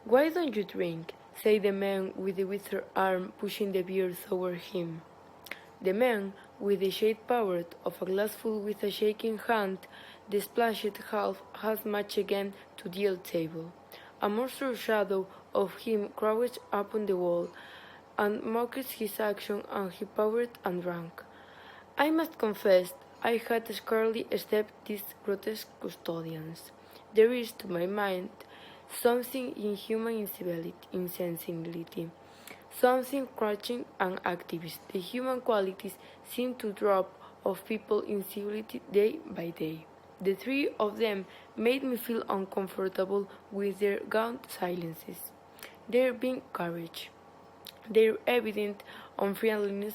"Why don't you drink?" said the man with the withered arm, pushing the beer toward him. The man with the shade poured off a glassful with a shaking hand, then splashed half as much again to the old table. A monstrous shadow of him crouched upon the wall, and mocked his action, and he poured and drank. I must confess I had scarcely stepped these grotesque custodians. There is, to my mind, something in human insensibility, something crouching and activist. The human qualities seem to drop off people in civility day by day. The three of them made me feel uncomfortable with their gaunt silences, their being courage, their evident unfriendliness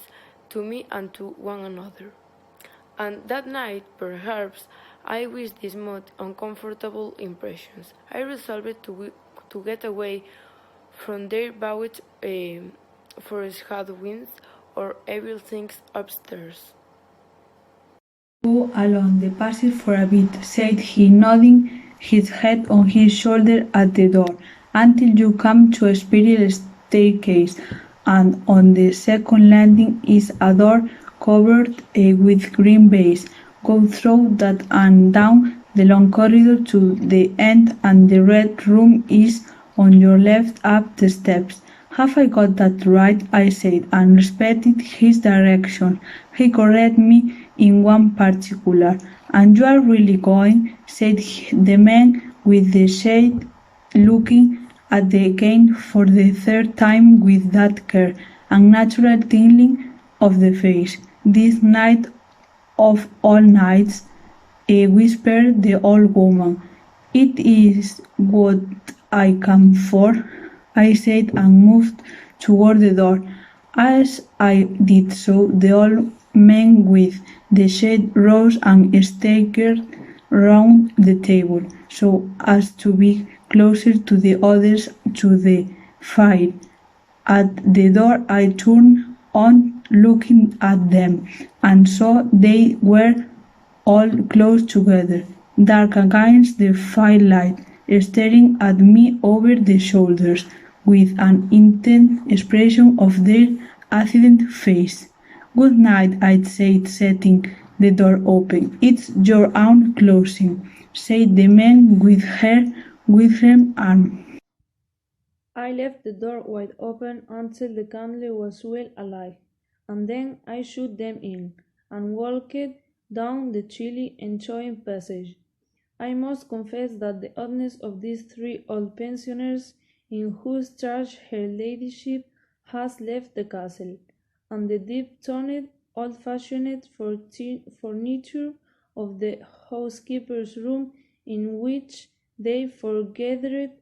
to me and to one another. And that night, perhaps, I with these most uncomfortable impressions, I resolved to get away from their bowed forest headwinds or evil things upstairs. "Go along the passage for a bit," said he, nodding his head on his shoulder at the door, "until you come to a spiral staircase, and on the second landing is a door covered with green baize. Go through that and down the long corridor to the end, and the red room is on your left up the steps." "Have I got that right?" I said, and respected his direction. He corrected me in one particular. "And you are really going?" said the man with the shade, looking at the cane for the third time with that care and natural tingling of the face. "This night of all nights," whispered the old woman. "It is what I came for," I said, and moved toward the door. As I did so, the old man with the shade rose and staggered round the table, so as to be closer to the others to the fire. At the door I turned on, looking at them, and saw they were all close together, dark against the firelight, staring at me over their shoulders, with an intent expression of their accident face. "Good night," I said, setting the door open. "It's your own closing," said the man with her withered arm. I left the door wide open until the candle was well alight, and then I shut them in, and walked down the chilly, enjoying passage. I must confess that the oddness of these three old pensioners, in whose charge her ladyship has left the castle, and the deep-toned, old-fashioned furniture of the housekeeper's room in which they foregathered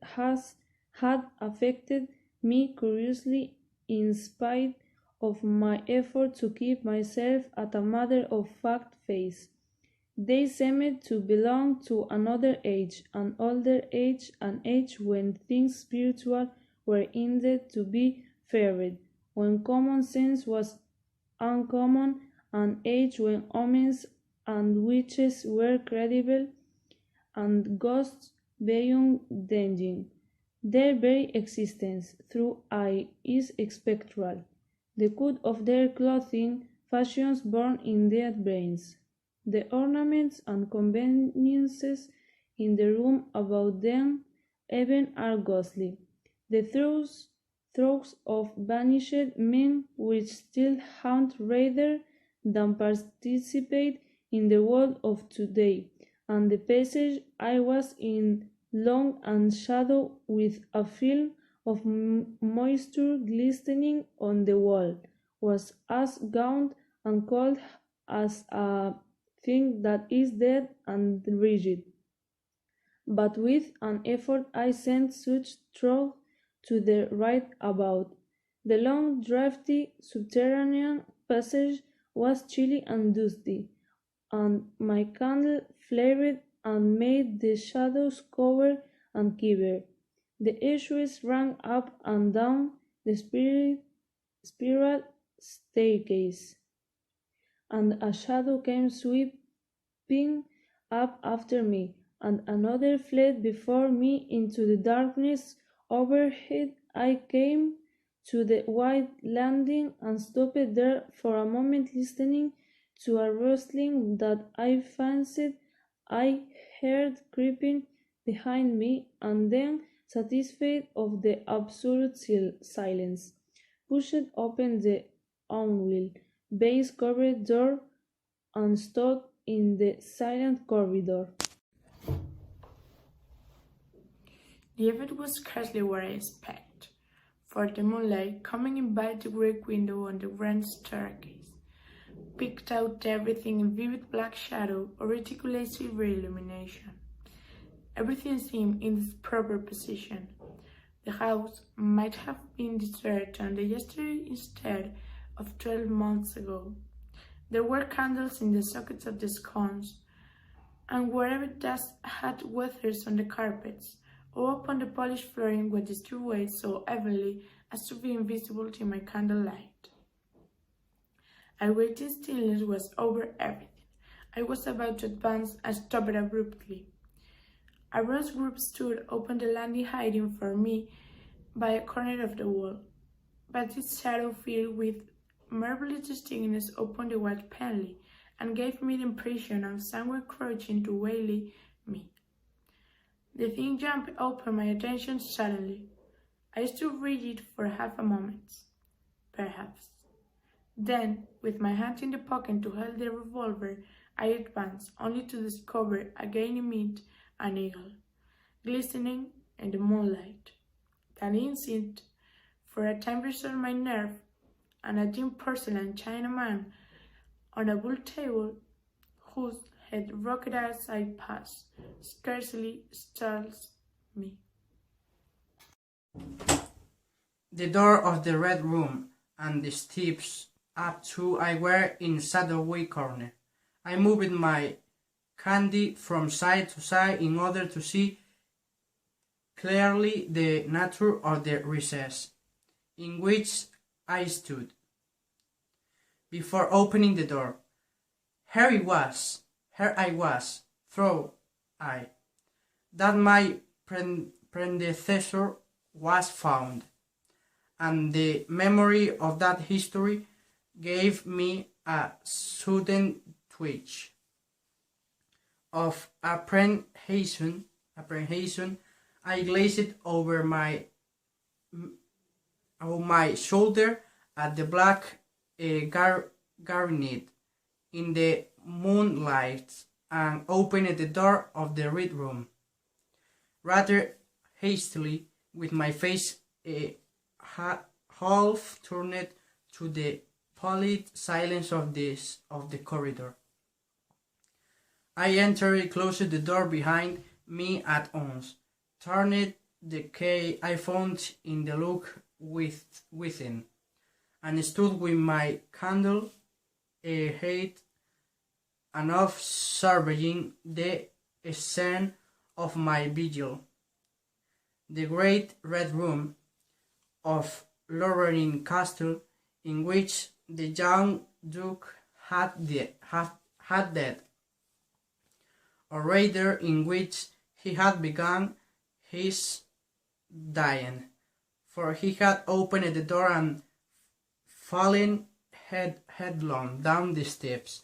had affected me curiously in spite of my effort to keep myself at a matter-of-fact pace. They seemed to belong to another age, an older age, an age when things spiritual were intended to be feared, when common sense was uncommon, an age when omens and witches were credible, and ghosts beyond denying. Their very existence, through is spectral. The cut of their clothing, fashions born in their brains. The ornaments and conveniences in the room about them even are ghostly. The throes of vanished men which still haunt rather than participate in the world of today, and the passage I was in, long and shadow, with a film of moisture glistening on the wall, was as gaunt and cold as a thing that is dead and rigid. But with an effort I sent such thought to the right about. The long, draughty, subterranean passage was chilly and dusty, and my candle flared and made the shadows cower and quiver. The issues ran up and down the spiral staircase, and a shadow came sweeping up after me, and another fled before me into the darkness overhead. I came to the wide landing and stopped there for a moment, listening to a rustling that I fancied I heard creeping behind me, and then, satisfied of the absolute silence, pushed open the unwheel, baize-covered door and stood in the silent corridor. The effect was scarcely what I expected, for the moonlight, coming in by the great window on the grand staircase, picked out everything in vivid black shadow or reticulated silver illumination. Everything seemed in its proper position. The house might have been deserted on the yesterday instead of 12 months ago. There were candles in the sockets of the sconces, and wherever dust had weathers on the carpets, or upon the polished flooring was distributed so evenly as to be invisible to my candlelight. A waiting stillness was over everything. I was about to advance and stopped abruptly. A rose group stood upon the landing, hiding from me by a corner of the wall, but its shadow fell with marvelous distinctness upon the white paneling, and gave me the impression of someone crouching to waylay me. The thing jumped upon my attention suddenly. I stood rigid for half a moment, perhaps. Then, with my hand in the pocket to hold the revolver, I advanced, only to discover again in it an eagle, glistening in the moonlight. That instant, for a time restored my nerve, and a dim porcelain Chinaman on a buhl table, whose head rocked as I passed, scarcely startles me. The door of the red room and the steps up to I were in shadowy corner. I moved my candle from side to side in order to see clearly the nature of the recess in which I stood. Before opening the door, here I was, thought I, that my predecessor was found, and the memory of that history gave me a sudden twitch of apprehension. I glanced over my shoulder at the black garnet in the moonlight and opened the door of the red room rather hastily, with my face half turned to the pallid silence of the corridor. I entered, closed the door behind me at once, turned the key I found in the lock within, and stood with my candle ahead and off, surveying the scene of my vigil. The great red room of Lorraine Castle, in which the young Duke had died, or rather in which he had begun his dying, for he had opened the door and fallen headlong down the steps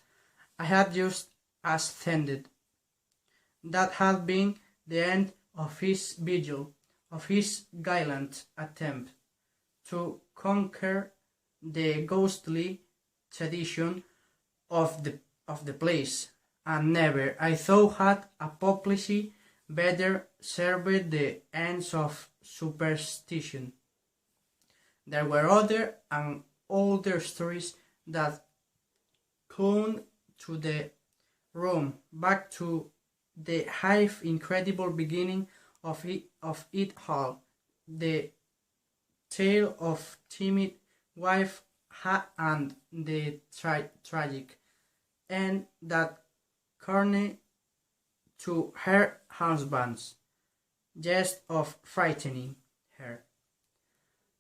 I had just ascended. That had been the end of his vigil, of his gallant attempt to conquer the ghostly tradition of the place, and never, I thought, had apoplexy better served the ends of superstition. There were other and older stories that clung to the room, back to the half incredible beginning of it all, the tale of timid wife and the tragic end that cornered to her husband's jest of frightening her.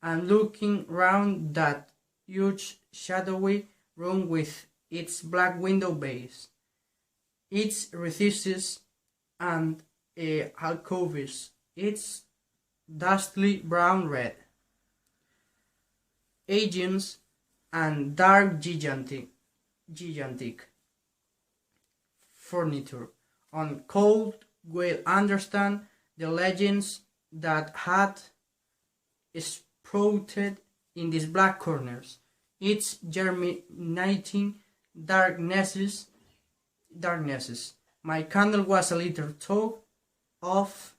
And looking round that huge shadowy room with its black window base, its recesses and alcoves, its dusty brown red. Agents and dark gigantic furniture. On cold will understand the legends that had sprouted in these black corners. It's germinating darknesses. My candle was a little tug of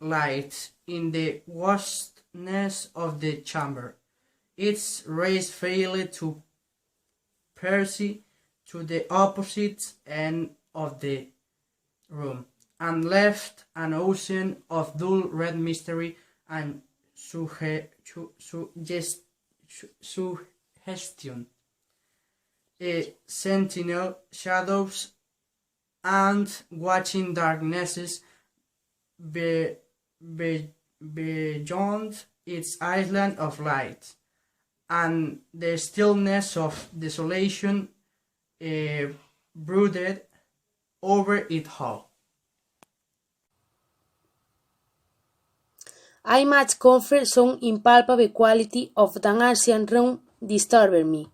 light in the vastness of the chamber. Its rays failed to pierce to the opposite end of the room, and left an ocean of dull red mystery and suggestion. Sentinel shadows and watching darknesses beyond its island of light, and the stillness of desolation brooded over it all. I much comfort some impalpable quality of an ancient room disturbed me.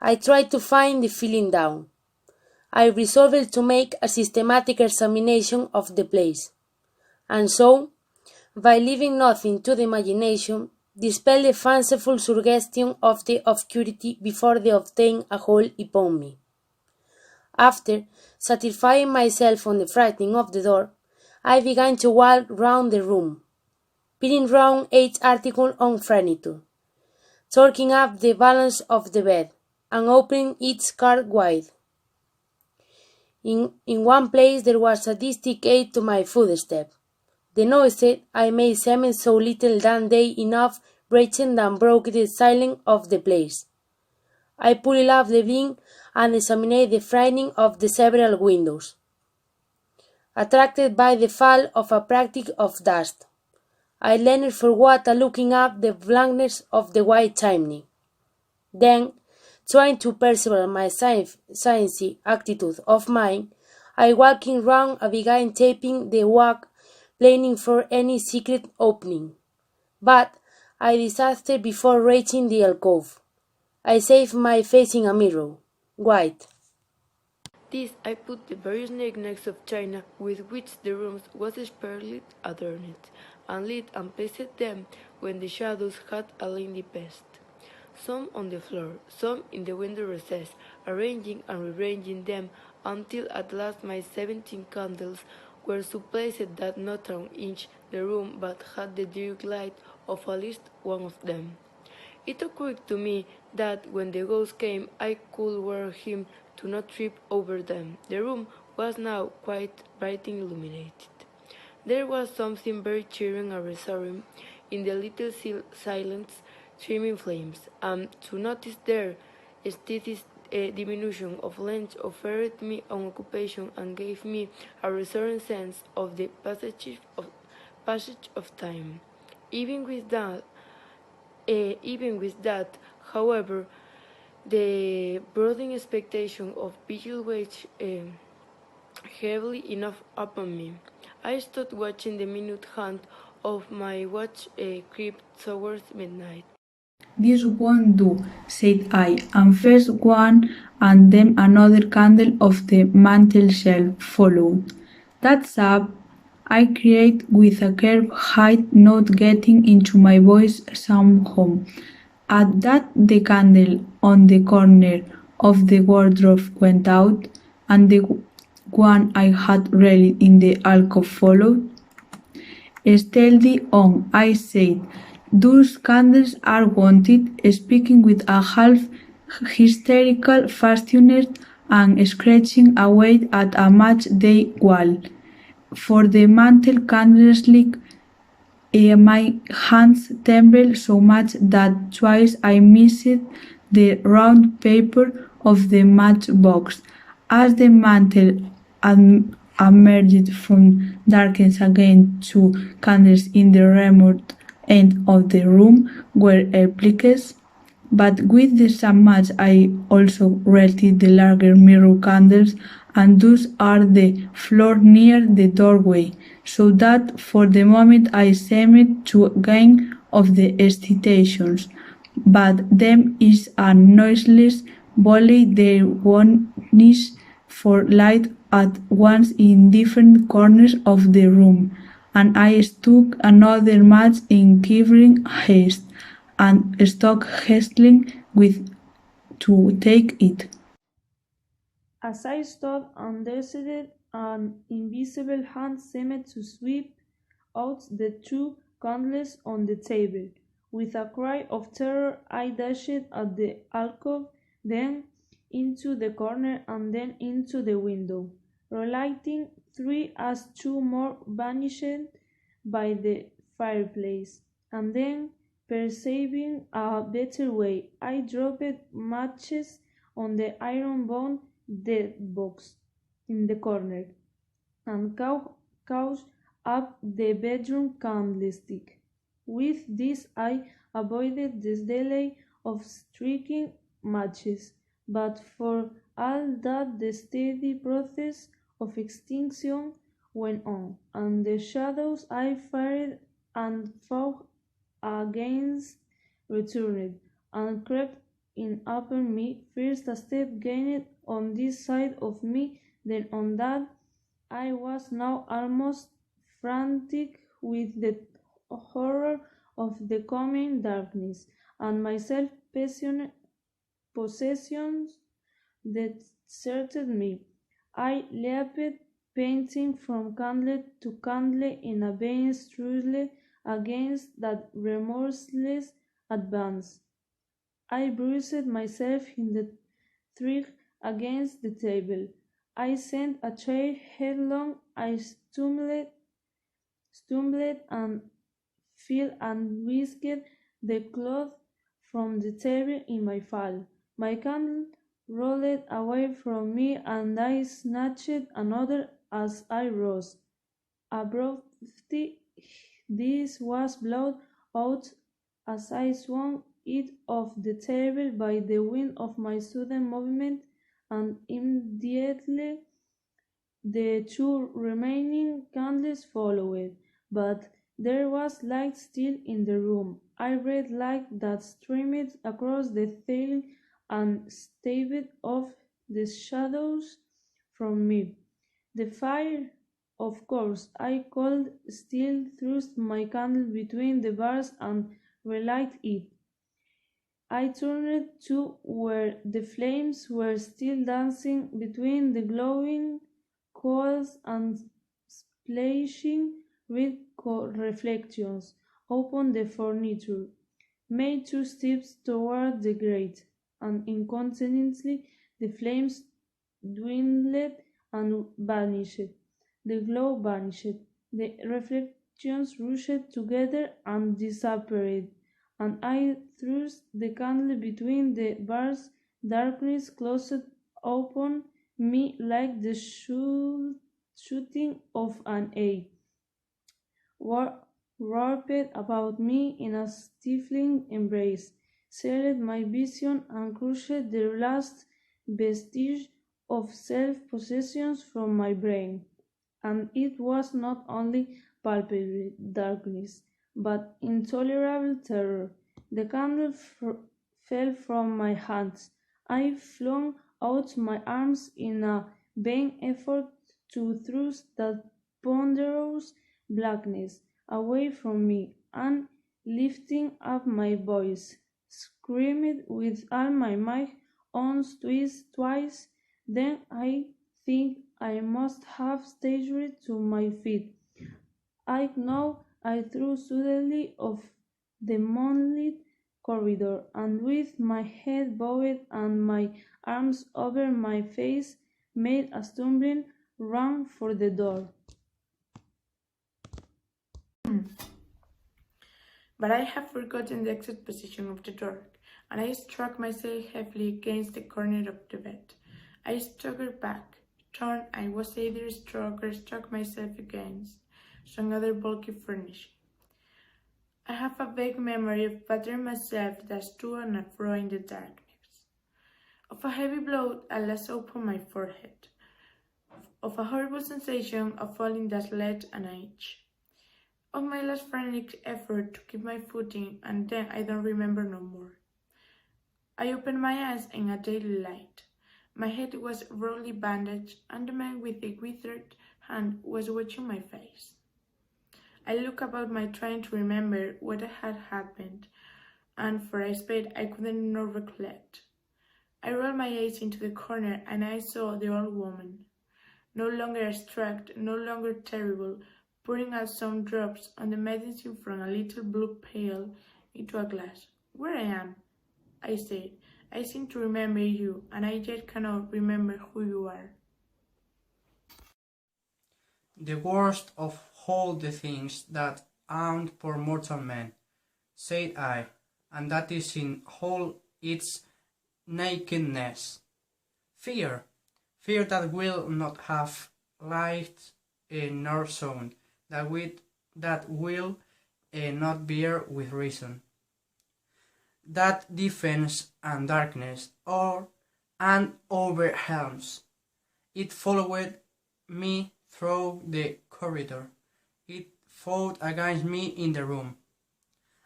I tried to find the feeling down. I resolved to make a systematic examination of the place, and so, by leaving nothing to the imagination, dispel the fanciful suggestion of the obscurity before they obtain a hold upon me. After satisfying myself on the frightening of the door, I began to walk round the room, peering round each article on furniture, taking up the balance of the bed, and opening its card wide. In one place there was a distinct aid to my footstep. The noises I made seemed so little than they enough breaking than broke the silence of the place. I pulled up the blind and examined the framing of the several windows, attracted by the fall of a particle of dust. I leaned forward looking up the blankness of the white chimney. Then, trying to preserve my sciencey attitude of mind, I walking round and began tapping the walk, planning for any secret opening. But I disaster before reaching the alcove. I saved my face in a mirror, white. This I put the various knickknacks of China with which the room was sparsely adorned, and lit and placed them when the shadows had a lengthy pest. Some on the floor, some in the window recess, arranging and rearranging them until at last my 17 candles were so placed that not an inch the room but had the direct light of at least one of them. It occurred to me that when the ghost came I could warn him to not trip over them. The room was now quite brightly illuminated. There was something very cheering and reassuring in the little silence streaming flames, and to notice their steady diminution of length offered me an occupation and gave me a reassuring sense of the passage of time. Even with that, however, the brooding expectation of vigil weighed heavily enough upon me. I stood watching the minute hand of my watch creep towards midnight. "This won't do," said I, and first one and then another candle of the mantel-shelf followed. "That's up," I cried with a curved height, not getting into my voice somehow. At that the candle on the corner of the wardrobe went out, and the one I had relit in the alcove followed. "Steady on," I said. "Those candles are wanted," speaking with a half hysterical fascination and scratching away at a match-day wall. For the mantel candlestick, my hands trembled so much that twice I missed the round paper of the matchbox. As the mantel emerged from darkness again, 2 candles in the remote end of the room were applied. But with the same match I also lighted the larger mirror candles, and those are the floor near the doorway, so that for the moment I seemed to gain of the excitations. But them is a noiseless volley there vanished for light at once in different corners of the room, and I struck another match in quivering haste, and stuck hastily with to take it. As I stood undecided, an invisible hand seemed to sweep out the two candles on the table. With a cry of terror, I dashed at the alcove, then into the corner, and then into the window, relighting three as two more vanished by the fireplace, and then, perceiving a better way, I dropped matches on the iron-bound dead-box in the corner, and caught up the bedroom candlestick. With this I avoided the delay of striking matches, but for all that the steady process of extinction went on, and the shadows I feared and fought against returned, and crept in upon me. First a step gained on this side of me, then on that. I was now almost frantic with the horror of the coming darkness, and my self-possession deserted me. I leaped, panting from candle to candle in a vain struggle against that remorseless advance. I bruised myself in the thrill against the table. I sent a chair headlong. I stumbled and fell and whisked the cloth from the table in my fall. My candle rolled away from me, and I snatched another as I rose. Abruptly, this was blown out as I swung it off the table by the wind of my sudden movement, and immediately the two remaining candles followed. But there was light still in the room, a red light that streamed across the ceiling and staved off the shadows from me. The fire, of course, I could still thrust my candle between the bars and relight it. I turned to where the flames were still dancing between the glowing coals and splashing red reflections upon the furniture, made 2 steps toward the grate, and incontinently the flames dwindled and vanished. The glow vanished. The reflections rushed together and disappeared, and I thrust the candle between the bars. Darkness closed upon me like the shooting of an eye, wrapped about me in a stifling embrace, seared my vision, and crushed the last vestige of self-possession from my brain. And it was not only palpable darkness, but intolerable terror. The candle fell from my hands. I flung out my arms in a vain effort to thrust that ponderous blackness away from me, and lifting up my voice, screamed with all my might once, twice. Then I think I must have staggered to my feet. I know I threw suddenly off the moonlit corridor, and with my head bowed and my arms over my face, made a stumbling run for the door. But I have forgotten the exact position of the door, and I struck myself heavily against the corner of the bed. I staggered back, turned, and was either struck or struck myself against some other bulky furnishing. I have a vague memory of patting myself thus to and fro in the darkness, of a heavy blow at last upon my forehead, of a horrible sensation of falling thus late an age, of my last frantic effort to keep my footing, and then I don't remember no more. I opened my eyes in a daily light. My head was roughly bandaged, and the man with the withered hand was watching my face. I looked about me trying to remember what had happened, and for a space I couldn't not recollect. I rolled my eyes into the corner, and I saw the old woman, no longer abstract, no longer terrible, pouring out some drops on the medicine from a little blue pail into a glass. "Where I am," I said. "I seem to remember you, and I yet cannot remember who you are." The worst of all the things that haunt poor mortal men, said I, and that is in all its nakedness. Fear, fear that will not have light nor sound, that will not bear with reason, that defends and darkness and overwhelms. It followed me through the corridor. It fought against me in the room.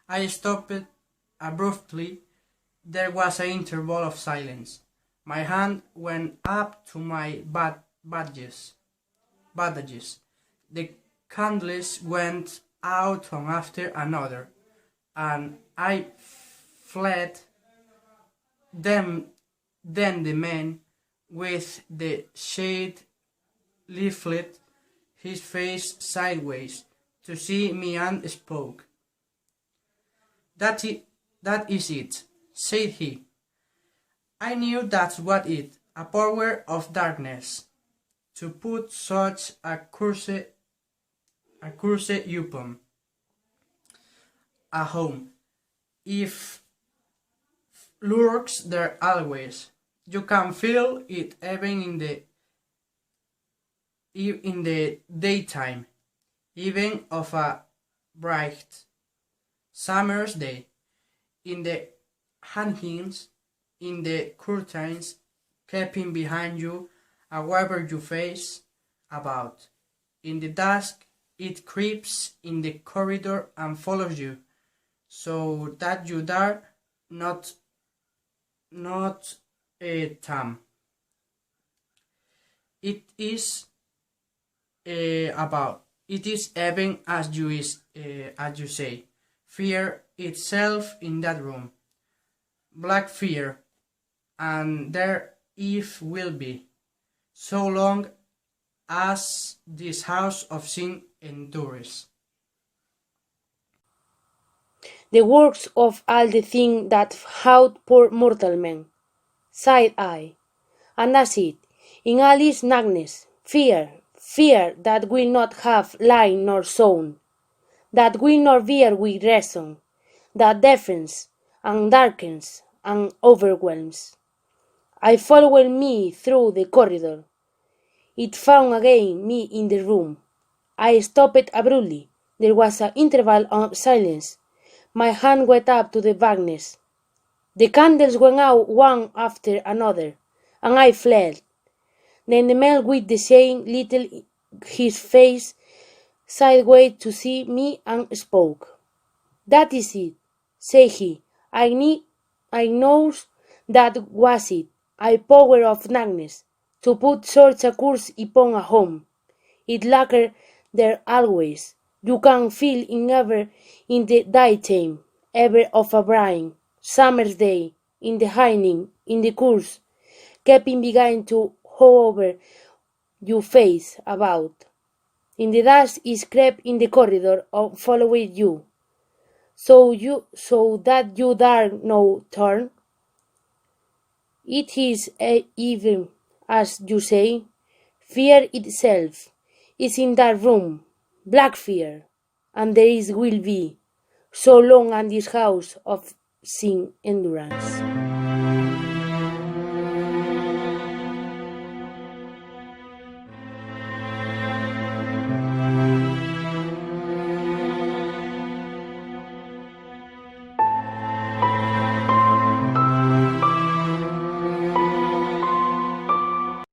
I stopped abruptly. There was an interval of silence. My hand went up to my bandages. The candles went out one after another, and I fled. Then the man with the shade lifted his face sideways to see me and spoke. That is it, said he. I knew that's what it, a power of darkness, to put such a curse upon a home. If lurks there always, you can feel it even in the daytime, even of a bright summer's day, in the hangings, in the curtains, keeping behind you, however you face about. In the dusk, it creeps in the corridor and follows you, so that you dare not tame. It is even as you say, fear itself in that room, black fear, and there if will be, so long as this house of sin endures. The works of all the things that haunt poor mortal men, sighed I, and that's it, in all its nakedness, fear that will not have light nor sound, that will not bear with reason, that deafens and darkens and overwhelms. I followed me through the corridor. It found again me in the room. I stopped abruptly. There was an interval of silence. My hand went up to the darkness. The candles went out one after another, and I fled. Then the man with the shade lifted his face sideways to see me and spoke. That is it, said he. I know that was it, a power of darkness, to put such a curse upon a home. It lurked there always. You can feel it ever in the daytime, ever of a bright summer's day, in the hiding, in the curse, keeping behind to hover you face about. In the dusk it crept in the corridor and followed you, so that you dare no turn. It is even as you say, fear itself is in that room, black fear, and there is will be, so long as this house of sin endurance.